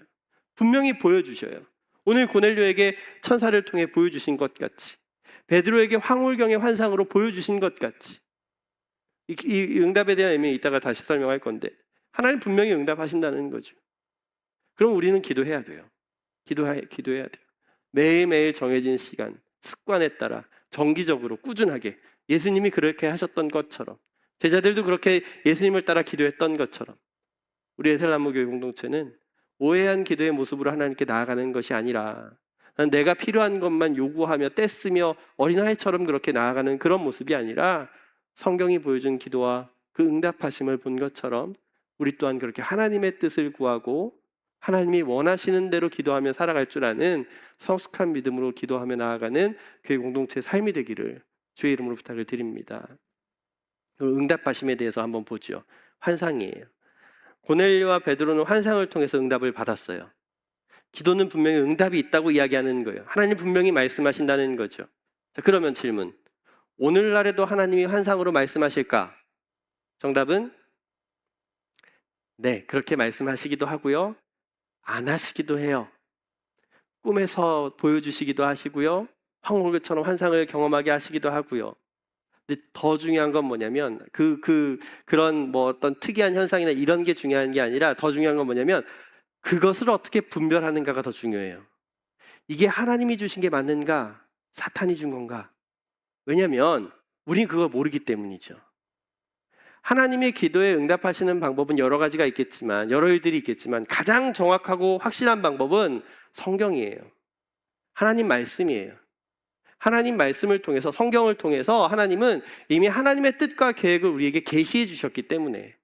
분명히 보여주셔요. 오늘 고넬료에게 천사를 통해 보여주신 것 같이, 베드로에게 황홀경의 환상으로 보여주신 것 같이, 이 응답에 대한 의미 이따가 다시 설명할 건데 하나님 분명히 응답하신다는 거죠. 그럼 우리는 기도해야 돼요. 기도해야 돼요. 매일매일 정해진 시간, 습관에 따라 정기적으로 꾸준하게 예수님이 그렇게 하셨던 것처럼, 제자들도 그렇게 예수님을 따라 기도했던 것처럼 우리 에셀나무교회 공동체는 오해한 기도의 모습으로 하나님께 나아가는 것이 아니라 내가 필요한 것만 요구하며 떼쓰며 어린아이처럼 그렇게 나아가는 그런 모습이 아니라 성경이 보여준 기도와 그 응답하심을 본 것처럼 우리 또한 그렇게 하나님의 뜻을 구하고 하나님이 원하시는 대로 기도하며 살아갈 줄 아는 성숙한 믿음으로 기도하며 나아가는 교회 공동체의 삶이 되기를 주의 이름으로 부탁을 드립니다. 응답하심에 대해서 한번 보죠. 환상이에요. 고넬료와 베드로는 환상을 통해서 응답을 받았어요. 기도는 분명히 응답이 있다고 이야기하는 거예요. 하나님 분명히 말씀하신다는 거죠. 자, 그러면 질문. 오늘날에도 하나님이 환상으로 말씀하실까? 정답은 네, 그렇게 말씀하시기도 하고요. 안 하시기도 해요. 꿈에서 보여주시기도 하시고요. 황홀교처럼 환상을 경험하게 하시기도 하고요. 근데 더 중요한 건 뭐냐면 그런 뭐 어떤 특이한 현상이나 이런 게 중요한 게 아니라 더 중요한 건 뭐냐면 그것을 어떻게 분별하는가가 더 중요해요. 이게 하나님이 주신 게 맞는가? 사탄이 준 건가? 왜냐면 우린 그걸 모르기 때문이죠. 하나님의 기도에 응답하시는 방법은 여러 가지가 있겠지만, 여러 일들이 있겠지만 가장 정확하고 확실한 방법은 성경이에요. 하나님 말씀이에요. 하나님 말씀을 통해서, 성경을 통해서 하나님은 이미 하나님의 뜻과 계획을 우리에게 계시해 주셨기 때문에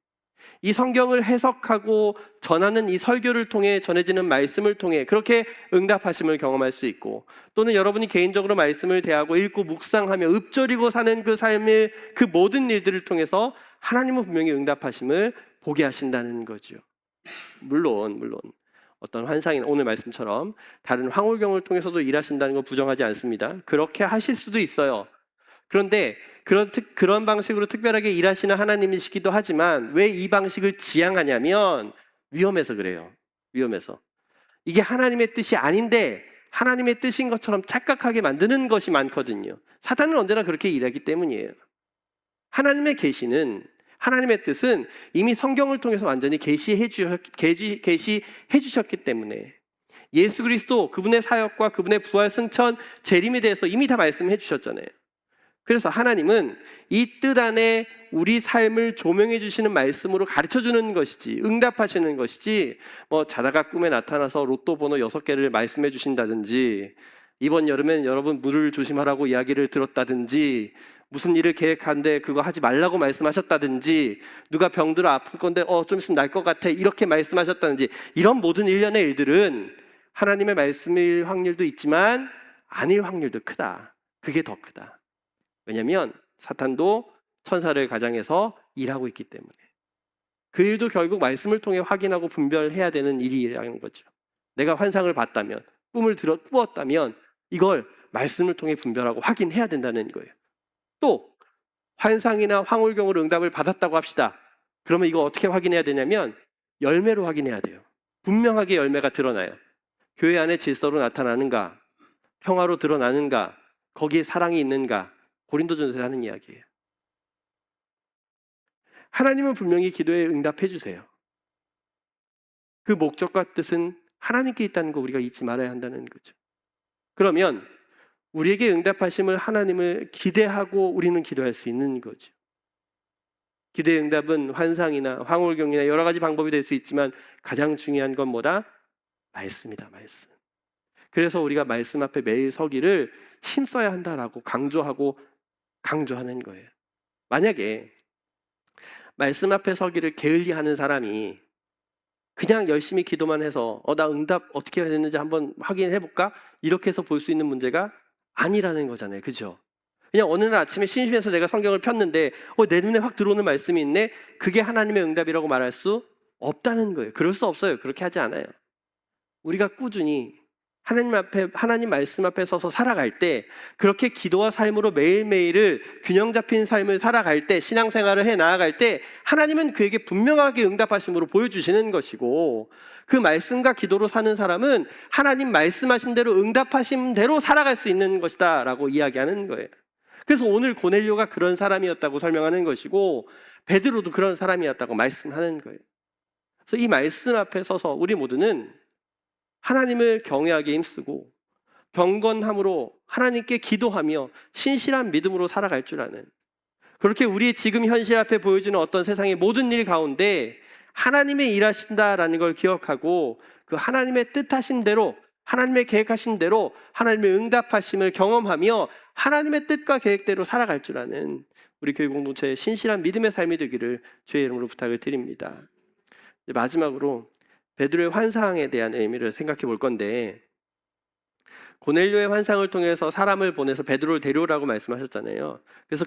이 성경을 해석하고 전하는 이 설교를 통해 전해지는 말씀을 통해 그렇게 응답하심을 경험할 수 있고, 또는 여러분이 개인적으로 말씀을 대하고 읽고 묵상하며 읊조리고 사는 그 삶의 그 모든 일들을 통해서 하나님은 분명히 응답하심을 보게 하신다는 거죠. 물론 어떤 환상이나 오늘 말씀처럼 다른 황홀경을 통해서도 일하신다는 걸 부정하지 않습니다. 그렇게 하실 수도 있어요. 그런데 그런 방식으로 특별하게 일하시는 하나님이시기도 하지만 왜 이 방식을 지향하냐면 위험해서 그래요. 위험해서. 이게 하나님의 뜻이 아닌데 하나님의 뜻인 것처럼 착각하게 만드는 것이 많거든요. 사탄은 언제나 그렇게 일하기 때문이에요. 하나님의 계시는, 하나님의 뜻은 이미 성경을 통해서 완전히 계시해 주셨기 때문에 예수 그리스도, 그분의 사역과 그분의 부활, 승천, 재림에 대해서 이미 다 말씀해 주셨잖아요. 그래서 하나님은 이 뜻 안에 우리 삶을 조명해 주시는 말씀으로 가르쳐 주는 것이지, 응답하시는 것이지, 뭐 자다가 꿈에 나타나서 로또 번호 6개를 말씀해 주신다든지, 이번 여름엔 여러분 물을 조심하라고 이야기를 들었다든지, 무슨 일을 계획한데 그거 하지 말라고 말씀하셨다든지, 누가 병들어 아플 건데 좀 있으면 날 것 같아 이렇게 말씀하셨다든지, 이런 모든 일련의 일들은 하나님의 말씀일 확률도 있지만 아닐 확률도 크다. 그게 더 크다. 왜냐하면 사탄도 천사를 가장해서 일하고 있기 때문에 그 일도 결국 말씀을 통해 확인하고 분별해야 되는 일이라는 거죠. 내가 환상을 봤다면, 꿈을 꾸었다면 이걸 말씀을 통해 분별하고 확인해야 된다는 거예요. 또 환상이나 황홀경으로 응답을 받았다고 합시다. 그러면 이거 어떻게 확인해야 되냐면 열매로 확인해야 돼요. 분명하게 열매가 드러나요. 교회 안에 질서로 나타나는가, 평화로 드러나는가, 거기에 사랑이 있는가, 고린도전서에 하는 이야기예요. 하나님은 분명히 기도에 응답해 주세요. 그 목적과 뜻은 하나님께 있다는 거 우리가 잊지 말아야 한다는 거죠. 그러면 우리에게 응답하심을 하나님을 기대하고 우리는 기도할 수 있는 거죠. 기도의 응답은 환상이나 황홀경이나 여러 가지 방법이 될 수 있지만 가장 중요한 건 뭐다? 말씀이다, 말씀. 그래서 우리가 말씀 앞에 매일 서기를 힘써야 한다라고 강조하는 거예요. 만약에 말씀 앞에 서기를 게을리하는 사람이 그냥 열심히 기도만 해서 나 응답 어떻게 해야 되는지 한번 확인해 볼까? 이렇게 해서 볼 수 있는 문제가 아니라는 거잖아요. 그죠? 그냥 어느 날 아침에 심심해서 내가 성경을 폈는데 내 눈에 확 들어오는 말씀이 있네? 그게 하나님의 응답이라고 말할 수 없다는 거예요. 그럴 수 없어요. 그렇게 하지 않아요. 우리가 꾸준히 하나님 말씀 앞에 서서 살아갈 때, 그렇게 기도와 삶으로 매일매일을 균형 잡힌 삶을 살아갈 때, 신앙생활을 해 나아갈 때 하나님은 그에게 분명하게 응답하심으로 보여주시는 것이고, 그 말씀과 기도로 사는 사람은 하나님 말씀하신 대로 응답하신 대로 살아갈 수 있는 것이다 라고 이야기하는 거예요. 그래서 오늘 고넬료가 그런 사람이었다고 설명하는 것이고, 베드로도 그런 사람이었다고 말씀하는 거예요. 그래서 이 말씀 앞에 서서 우리 모두는 하나님을 경외하게 힘쓰고 경건함으로 하나님께 기도하며 신실한 믿음으로 살아갈 줄 아는, 그렇게 우리의 지금 현실 앞에 보여지는 어떤 세상의 모든 일 가운데 하나님의 일하신다라는 걸 기억하고 그 하나님의 뜻하신 대로, 하나님의 계획하신 대로 하나님의 응답하심을 경험하며 하나님의 뜻과 계획대로 살아갈 줄 아는 우리 교회 공동체의 신실한 믿음의 삶이 되기를 주의 이름으로 부탁을 드립니다. 마지막으로 베드로의 환상에 대한 의미를 생각해 볼 건데, 고넬료의 환상을 통해서 사람을 보내서 베드로를 데려오라고 말씀하셨잖아요. 그래서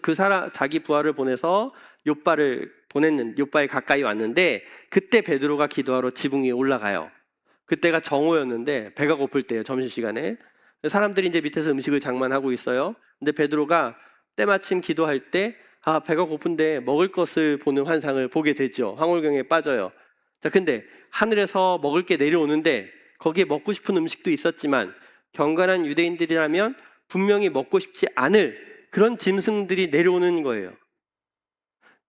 자기 부하를 보내서 요바에 가까이 왔는데, 그때 베드로가 기도하러 지붕 위에 올라가요. 그때가 정오였는데 배가 고플 때예요. 점심시간에 사람들이 이제 밑에서 음식을 장만하고 있어요. 근데 베드로가 때마침 기도할 때 배가 고픈데 먹을 것을 보는 환상을 보게 되죠. 황홀경에 빠져요. 자, 근데 하늘에서 먹을 게 내려오는데 거기에 먹고 싶은 음식도 있었지만 경건한 유대인들이라면 분명히 먹고 싶지 않을 그런 짐승들이 내려오는 거예요.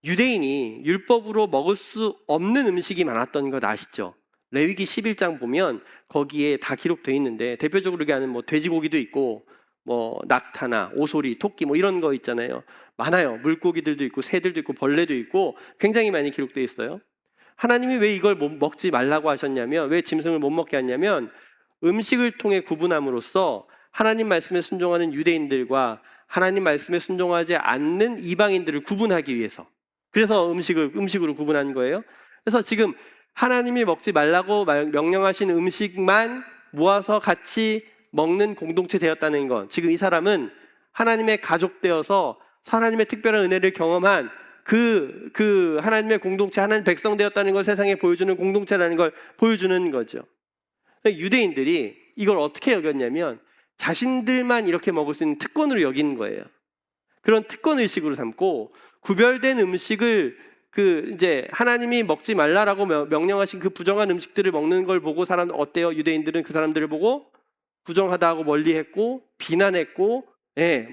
유대인이 율법으로 먹을 수 없는 음식이 많았던 것 아시죠? 레위기 11장 보면 거기에 다 기록되어 있는데, 대표적으로 얘기하는 돼지고기도 있고 낙타나 오소리, 토끼 이런 거 있잖아요. 많아요. 물고기들도 있고 새들도 있고 벌레도 있고 굉장히 많이 기록되어 있어요. 하나님이 왜 이걸 먹지 말라고 하셨냐면, 왜 짐승을 못 먹게 했냐면 음식을 통해 구분함으로써 하나님 말씀에 순종하는 유대인들과 하나님 말씀에 순종하지 않는 이방인들을 구분하기 위해서, 그래서 음식으로 구분한 거예요. 그래서 지금 하나님이 먹지 말라고 명령하신 음식만 모아서 같이 먹는 공동체 되었다는 것, 지금 이 사람은 하나님의 가족 되어서 하나님의 특별한 은혜를 경험한 그 하나님의 공동체, 하나님 백성 되었다는 걸 세상에 보여주는 공동체라는 걸 보여주는 거죠. 유대인들이 이걸 어떻게 여겼냐면 자신들만 이렇게 먹을 수 있는 특권으로 여기는 거예요. 그런 특권 의식으로 삼고 구별된 음식을 이제 하나님이 먹지 말라라고 명령하신 그 부정한 음식들을 먹는 걸 보고 사람들 어때요? 유대인들은 그 사람들을 보고 부정하다고 멀리했고 비난했고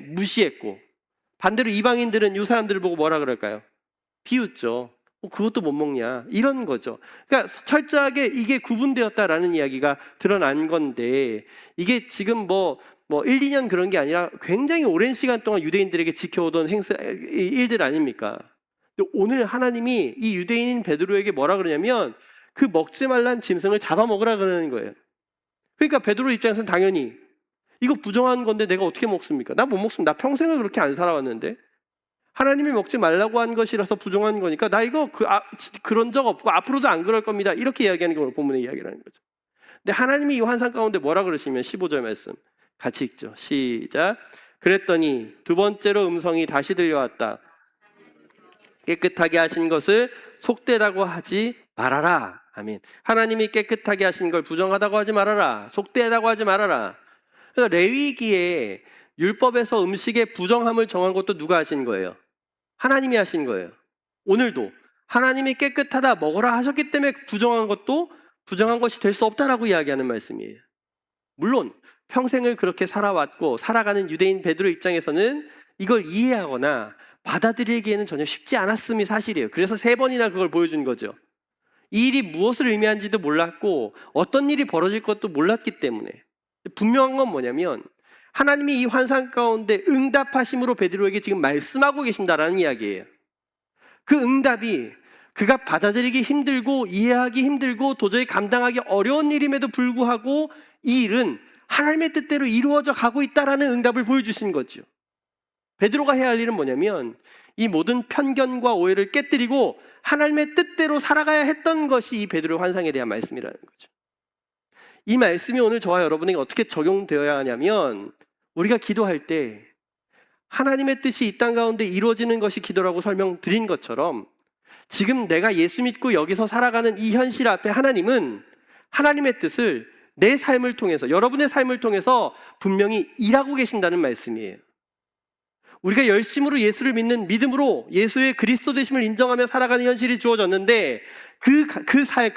무시했고, 반대로 이방인들은 이 사람들을 보고 뭐라 그럴까요? 비웃죠. 그것도 못 먹냐, 이런 거죠. 그러니까 철저하게 이게 구분되었다라는 이야기가 드러난 건데, 이게 지금 뭐 1, 2년 그런 게 아니라 굉장히 오랜 시간 동안 유대인들에게 지켜오던 일들 아닙니까? 근데 오늘 하나님이 이 유대인인 베드로에게 뭐라 그러냐면 그 먹지 말란 짐승을 잡아먹으라 그러는 거예요. 그러니까 베드로 입장에서는 당연히 이거 부정한 건데 내가 어떻게 먹습니까? 나 못 먹습니다. 나 평생을 그렇게 안 살아왔는데 하나님이 먹지 말라고 한 것이라서 부정한 거니까 나 이거 그런 적 없고 앞으로도 안 그럴 겁니다. 이렇게 이야기하는 게 오늘 본문의 이야기라는 거죠. 근데 하나님이 이 환상 가운데 뭐라 그러시면 15절 말씀 같이 읽죠. 시작. 그랬더니 두 번째로 음성이 다시 들려왔다. 깨끗하게 하신 것을 속되다고 하지 말아라. 아멘. 하나님이 깨끗하게 하신 걸 부정하다고 하지 말아라. 속되다고 하지 말아라. 그러니까 레위기에 율법에서 음식의 부정함을 정한 것도 누가 하신 거예요? 하나님이 하신 거예요. 오늘도 하나님이 깨끗하다 먹어라 하셨기 때문에 부정한 것도 부정한 것이 될 수 없다라고 이야기하는 말씀이에요. 물론 평생을 그렇게 살아왔고 살아가는 유대인 베드로 입장에서는 이걸 이해하거나 받아들이기에는 전혀 쉽지 않았음이 사실이에요. 그래서 3번이나 그걸 보여준 거죠. 이 일이 무엇을 의미한지도 몰랐고 어떤 일이 벌어질 것도 몰랐기 때문에 분명한 건 뭐냐면 하나님이 이 환상 가운데 응답하심으로 베드로에게 지금 말씀하고 계신다라는 이야기예요. 그 응답이 그가 받아들이기 힘들고 이해하기 힘들고 도저히 감당하기 어려운 일임에도 불구하고 이 일은 하나님의 뜻대로 이루어져 가고 있다라는 응답을 보여주신 거죠. 베드로가 해야 할 일은 뭐냐면 이 모든 편견과 오해를 깨뜨리고 하나님의 뜻대로 살아가야 했던 것이 이 베드로의 환상에 대한 말씀이라는 거죠. 이 말씀이 오늘 저와 여러분에게 어떻게 적용되어야 하냐면 우리가 기도할 때 하나님의 뜻이 이 땅 가운데 이루어지는 것이 기도라고 설명드린 것처럼 지금 내가 예수 믿고 여기서 살아가는 이 현실 앞에 하나님은 하나님의 뜻을 내 삶을 통해서 여러분의 삶을 통해서 분명히 일하고 계신다는 말씀이에요. 우리가 열심으로 예수를 믿는 믿음으로 예수의 그리스도 되심을 인정하며 살아가는 현실이 주어졌는데 그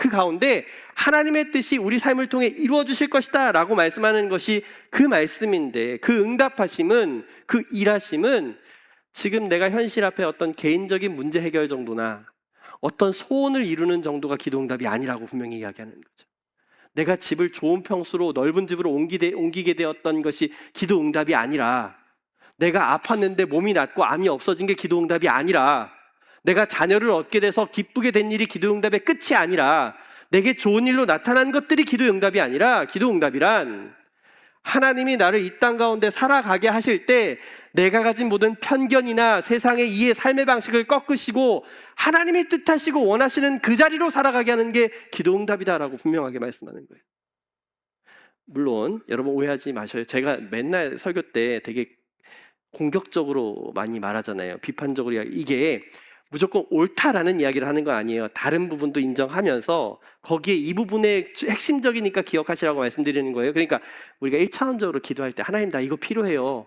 가운데 하나님의 뜻이 우리 삶을 통해 이루어 주실 것이다 라고 말씀하는 것이 그 말씀인데 그 응답하심은 그 일하심은 지금 내가 현실 앞에 어떤 개인적인 문제 해결 정도나 어떤 소원을 이루는 정도가 기도 응답이 아니라고 분명히 이야기하는 거죠. 내가 집을 좋은 평수로 넓은 집으로 옮기게 되었던 것이 기도 응답이 아니라 내가 아팠는데 몸이 낫고 암이 없어진 게 기도 응답이 아니라 내가 자녀를 얻게 돼서 기쁘게 된 일이 기도 응답의 끝이 아니라 내게 좋은 일로 나타난 것들이 기도 응답이 아니라 기도 응답이란 하나님이 나를 이 땅 가운데 살아가게 하실 때 내가 가진 모든 편견이나 세상의 이해 삶의 방식을 꺾으시고 하나님이 뜻하시고 원하시는 그 자리로 살아가게 하는 게 기도 응답이다라고 분명하게 말씀하는 거예요. 물론 여러분 오해하지 마셔요. 제가 맨날 설교 때 되게 공격적으로 많이 말하잖아요. 비판적으로 이게 무조건 옳다라는 이야기를 하는 거 아니에요. 다른 부분도 인정하면서 거기에 이 부분에 핵심적이니까 기억하시라고 말씀드리는 거예요. 그러니까 우리가 1차원적으로 기도할 때 하나님 나 이거 필요해요.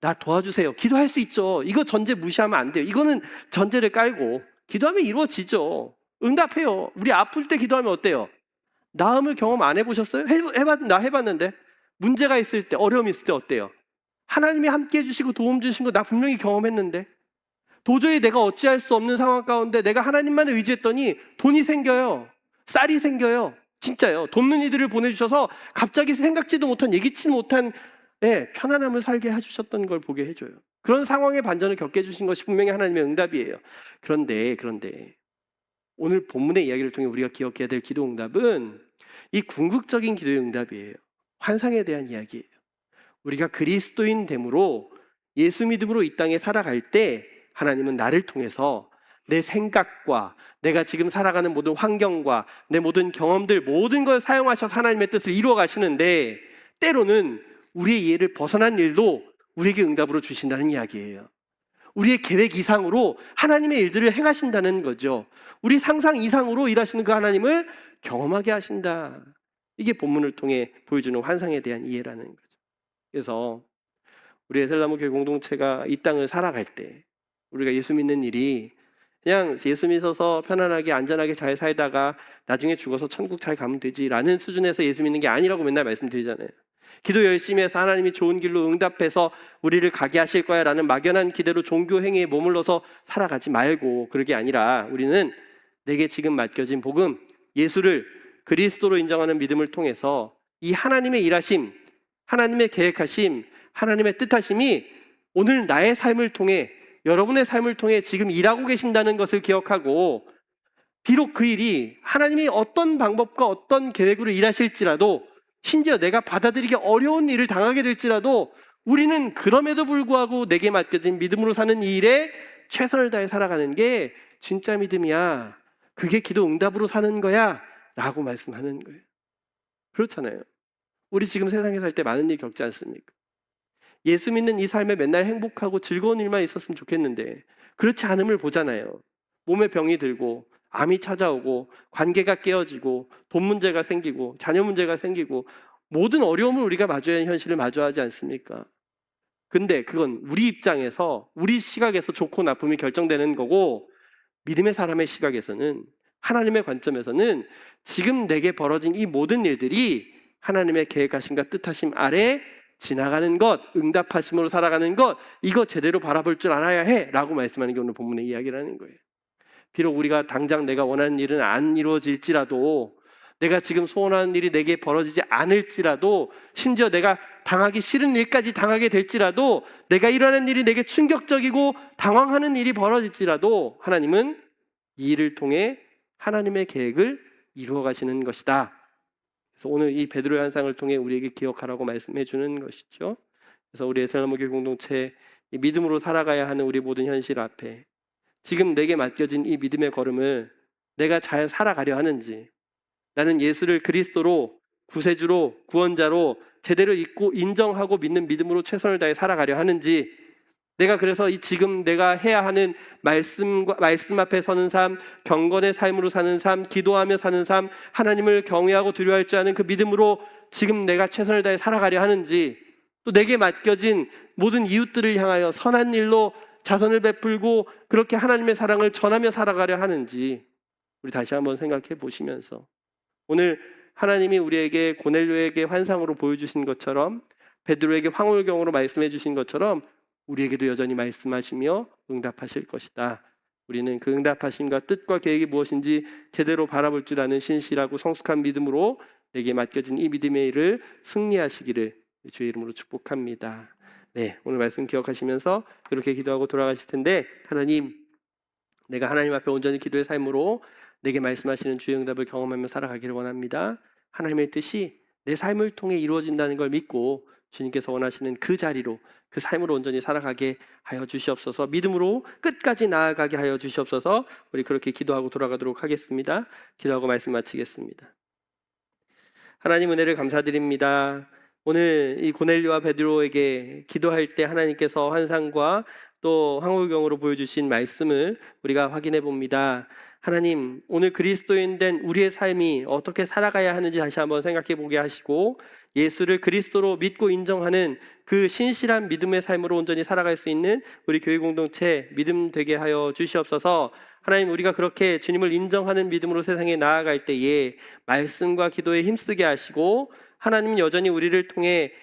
나 도와주세요. 기도할 수 있죠. 이거 전제 무시하면 안 돼요. 이거는 전제를 깔고 기도하면 이루어지죠. 응답해요. 우리 아플 때 기도하면 어때요? 나음을 경험 안 해보셨어요? 나 해봤는데 문제가 있을 때 어려움이 있을 때 어때요? 하나님이 함께 해주시고 도움 주신 거 나 분명히 경험했는데 도저히 내가 어찌할 수 없는 상황 가운데 내가 하나님만 의지했더니 돈이 생겨요. 쌀이 생겨요. 진짜요. 돕는 이들을 보내주셔서 갑자기 생각지도 못한 예기치 못한 편안함을 살게 해주셨던 걸 보게 해줘요. 그런 상황의 반전을 겪게 해주신 것이 분명히 하나님의 응답이에요. 그런데 오늘 본문의 이야기를 통해 우리가 기억해야 될 기도 응답은 이 궁극적인 기도의 응답이에요. 환상에 대한 이야기예요. 우리가 그리스도인 됨으로 예수 믿음으로 이 땅에 살아갈 때 하나님은 나를 통해서 내 생각과 내가 지금 살아가는 모든 환경과 내 모든 경험들 모든 걸 사용하셔서 하나님의 뜻을 이루어 가시는데 때로는 우리의 이해를 벗어난 일도 우리에게 응답으로 주신다는 이야기예요. 우리의 계획 이상으로 하나님의 일들을 행하신다는 거죠. 우리 상상 이상으로 일하시는 그 하나님을 경험하게 하신다. 이게 본문을 통해 보여주는 환상에 대한 이해라는 거죠. 그래서 우리 에셀나무 교회 공동체가 이 땅을 살아갈 때 우리가 예수 믿는 일이 그냥 예수 믿어서 편안하게 안전하게 잘 살다가 나중에 죽어서 천국 잘 가면 되지라는 수준에서 예수 믿는 게 아니라고 맨날 말씀드리잖아요. 기도 열심히 해서 하나님이 좋은 길로 응답해서 우리를 가게 하실 거야 라는 막연한 기대로 종교 행위에 머물러서 살아가지 말고 그런 게 아니라 우리는 내게 지금 맡겨진 복음 예수를 그리스도로 인정하는 믿음을 통해서 이 하나님의 일하심 하나님의 계획하심, 하나님의 뜻하심이 오늘 나의 삶을 통해, 여러분의 삶을 통해 지금 일하고 계신다는 것을 기억하고, 비록 그 일이 하나님이 어떤 방법과 어떤 계획으로 일하실지라도, 심지어 내가 받아들이기 어려운 일을 당하게 될지라도 우리는 그럼에도 불구하고 내게 맡겨진 믿음으로 사는 이 일에 최선을 다해 살아가는 게 진짜 믿음이야. 그게 기도 응답으로 사는 거야 라고 말씀하는 거예요. 그렇잖아요. 우리 지금 세상에 살 때 많은 일 겪지 않습니까? 예수 믿는 이 삶에 맨날 행복하고 즐거운 일만 있었으면 좋겠는데 그렇지 않음을 보잖아요. 몸에 병이 들고 암이 찾아오고 관계가 깨어지고 돈 문제가 생기고 자녀 문제가 생기고 모든 어려움을 우리가 마주해야 하는 현실을 마주하지 않습니까? 근데 그건 우리 입장에서, 우리 시각에서 좋고 나쁨이 결정되는 거고, 믿음의 사람의 시각에서는, 하나님의 관점에서는 지금 내게 벌어진 이 모든 일들이 하나님의 계획하심과 뜻하심 아래 지나가는 것, 응답하심으로 살아가는 것, 이거 제대로 바라볼 줄 알아야 해 라고 말씀하는 게 오늘 본문의 이야기라는 거예요. 비록 우리가 당장 내가 원하는 일은 안 이루어질지라도, 내가 지금 소원하는 일이 내게 벌어지지 않을지라도, 심지어 내가 당하기 싫은 일까지 당하게 될지라도, 내가 일하는 일이 내게 충격적이고 당황하는 일이 벌어질지라도 하나님은 이 일을 통해 하나님의 계획을 이루어 가시는 것이다. 그래서 오늘 이 베드로의 환상을 통해 우리에게 기억하라고 말씀해 주는 것이죠. 그래서 우리 에스라모교회 공동체, 이 믿음으로 살아가야 하는 우리 모든 현실 앞에 지금 내게 맡겨진 이 믿음의 걸음을 내가 잘 살아가려 하는지, 나는 예수를 그리스도로, 구세주로, 구원자로 제대로 믿고 인정하고 믿는 믿음으로 최선을 다해 살아가려 하는지, 내가 그래서 이 지금 내가 해야 하는 말씀 앞에 서는 삶, 경건의 삶으로 사는 삶, 기도하며 사는 삶, 하나님을 경외하고 두려워할 줄 아는 그 믿음으로 지금 내가 최선을 다해 살아가려 하는지, 또 내게 맡겨진 모든 이웃들을 향하여 선한 일로 자선을 베풀고 그렇게 하나님의 사랑을 전하며 살아가려 하는지, 우리 다시 한번 생각해 보시면서 오늘 하나님이 우리에게 고넬료에게 환상으로 보여주신 것처럼, 베드로에게 황홀경으로 말씀해 주신 것처럼 우리에게도 여전히 말씀하시며 응답하실 것이다. 우리는 그 응답하심과 뜻과 계획이 무엇인지 제대로 바라볼 줄 아는 신실하고 성숙한 믿음으로 내게 맡겨진 이 믿음의 일을 승리하시기를 주의 이름으로 축복합니다. 네, 오늘 말씀 기억하시면서 그렇게 기도하고 돌아가실 텐데, 하나님, 내가 하나님 앞에 온전히 기도의 삶으로 내게 말씀하시는 주의 응답을 경험하며 살아가기를 원합니다. 하나님의 뜻이 내 삶을 통해 이루어진다는 걸 믿고 주님께서 원하시는 그 자리로, 그 삶으로 온전히 살아가게 하여 주시옵소서. 믿음으로 끝까지 나아가게 하여 주시옵소서. 우리 그렇게 기도하고 돌아가도록 하겠습니다. 기도하고 말씀 마치겠습니다. 하나님, 은혜를 감사드립니다. 오늘 이 고넬료와 베드로에게 기도할 때 하나님께서 환상과 또 황홀경으로 보여주신 말씀을 우리가 확인해 봅니다. 하나님, 오늘 그리스도인 된 우리의 삶이 어떻게 살아가야 하는지 다시 한번 생각해 보게 하시고, 예수를 그리스도로 믿고 인정하는 그 신실한 믿음의 삶으로 온전히 살아갈 수 있는 우리 교회 공동체 믿음 되게 하여 주시옵소서. 하나님, 우리가 그렇게 주님을 인정하는 믿음으로 세상에 나아갈 때에 말씀과 기도에 힘쓰게 하시고, 하나님은 여전히 우리를 통해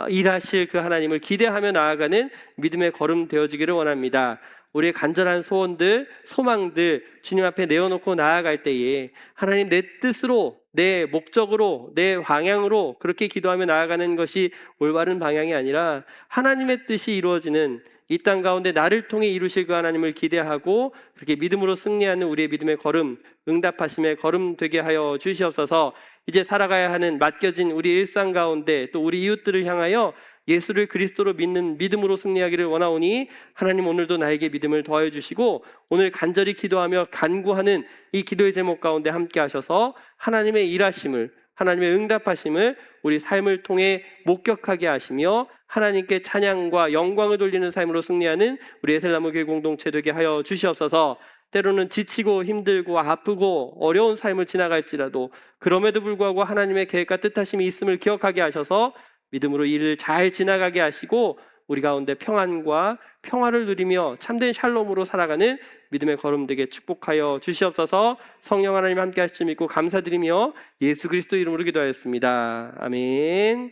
일하실 그 하나님을 기대하며 나아가는 믿음의 걸음 되어지기를 원합니다. 우리의 간절한 소원들, 소망들 주님 앞에 내어놓고 나아갈 때에 하나님, 내 뜻으로, 내 목적으로, 내 방향으로 그렇게 기도하며 나아가는 것이 올바른 방향이 아니라 하나님의 뜻이 이루어지는 이 땅 가운데 나를 통해 이루실 그 하나님을 기대하고 그렇게 믿음으로 승리하는 우리의 믿음의 걸음, 응답하심의 걸음 되게 하여 주시옵소서. 이제 살아가야 하는 맡겨진 우리 일상 가운데 또 우리 이웃들을 향하여 예수를 그리스도로 믿는 믿음으로 승리하기를 원하오니, 하나님, 오늘도 나에게 믿음을 더하여 주시고 오늘 간절히 기도하며 간구하는 이 기도의 제목 가운데 함께 하셔서 하나님의 일하심을, 하나님의 응답하심을 우리 삶을 통해 목격하게 하시며 하나님께 찬양과 영광을 돌리는 삶으로 승리하는 우리 에셀나무교회 공동체 되게 하여 주시옵소서. 때로는 지치고 힘들고 아프고 어려운 삶을 지나갈지라도 그럼에도 불구하고 하나님의 계획과 뜻하심이 있음을 기억하게 하셔서 믿음으로 일을 잘 지나가게 하시고 우리 가운데 평안과 평화를 누리며 참된 샬롬으로 살아가는 믿음의 걸음 되게 축복하여 주시옵소서. 성령 하나님 함께 하실 줄 믿고 감사드리며 예수 그리스도 이름으로 기도하였습니다. 아멘.